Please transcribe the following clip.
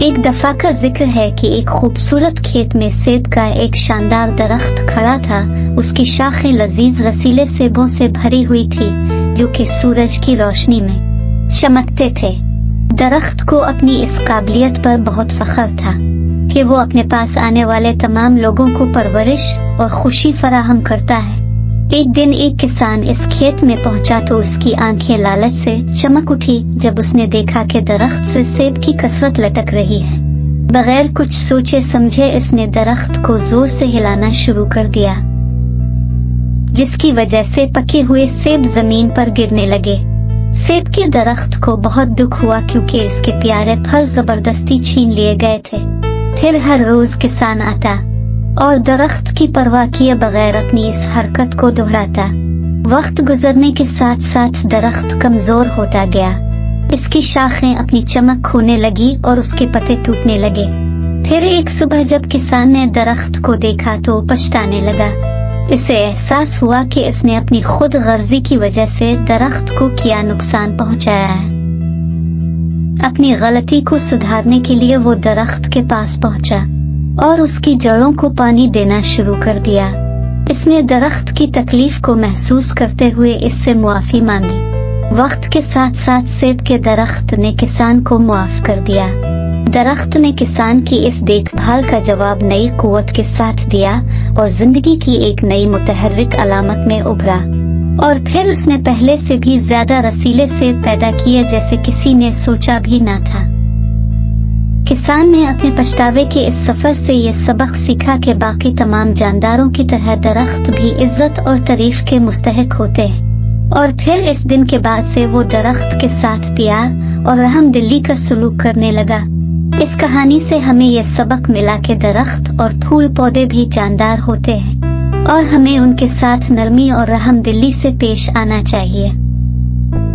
ایک دفعہ کا ذکر ہے کہ ایک خوبصورت کھیت میں سیب کا ایک شاندار درخت کھڑا تھا۔ اس کی شاخیں لذیذ رسیلے سیبوں سے بھری ہوئی تھی جو کہ سورج کی روشنی میں چمکتے تھے۔ درخت کو اپنی اس قابلیت پر بہت فخر تھا کہ وہ اپنے پاس آنے والے تمام لوگوں کو پرورش اور خوشی فراہم کرتا ہے۔ ایک دن ایک کسان اس کھیت میں پہنچا تو اس کی آنکھیں لالچ سے چمک اٹھی جب اس نے دیکھا کہ درخت سے سیب کی کثرت لٹک رہی ہے۔ بغیر کچھ سوچے سمجھے اس نے درخت کو زور سے ہلانا شروع کر دیا، جس کی وجہ سے پکے ہوئے سیب زمین پر گرنے لگے۔ سیب کے درخت کو بہت دکھ ہوا کیونکہ اس کے پیارے پھل زبردستی چھین لیے گئے تھے۔ پھر ہر روز کسان آتا اور درخت کی پرواہ کیے بغیر اپنی اس حرکت کو دہراتا۔ وقت گزرنے کے ساتھ ساتھ درخت کمزور ہوتا گیا، اس کی شاخیں اپنی چمک کھونے لگی اور اس کے پتے ٹوٹنے لگے۔ پھر ایک صبح جب کسان نے درخت کو دیکھا تو پچھتانے لگا۔ اسے احساس ہوا کہ اس نے اپنی خود غرضی کی وجہ سے درخت کو کیا نقصان پہنچایا ہے۔ اپنی غلطی کو سدھارنے کے لیے وہ درخت کے پاس پہنچا اور اس کی جڑوں کو پانی دینا شروع کر دیا۔ اس نے درخت کی تکلیف کو محسوس کرتے ہوئے اس سے معافی مانگی۔ وقت کے ساتھ ساتھ سیب کے درخت نے کسان کو معاف کر دیا۔ درخت نے کسان کی اس دیکھ بھال کا جواب نئی قوت کے ساتھ دیا اور زندگی کی ایک نئی متحرک علامت میں ابھرا، اور پھر اس نے پہلے سے بھی زیادہ رسیلے سیب پیدا کیے جیسے کسی نے سوچا بھی نہ تھا۔ کسان نے اپنے پچھتاوے کے اس سفر سے یہ سبق سیکھا کہ باقی تمام جانداروں کی طرح درخت بھی عزت اور تعریف کے مستحق ہوتے ہیں، اور پھر اس دن کے بعد سے وہ درخت کے ساتھ پیار اور رحم دلی کا سلوک کرنے لگا۔ اس کہانی سے ہمیں یہ سبق ملا کہ درخت اور پھول پودے بھی جاندار ہوتے ہیں اور ہمیں ان کے ساتھ نرمی اور رحم دلی سے پیش آنا چاہیے۔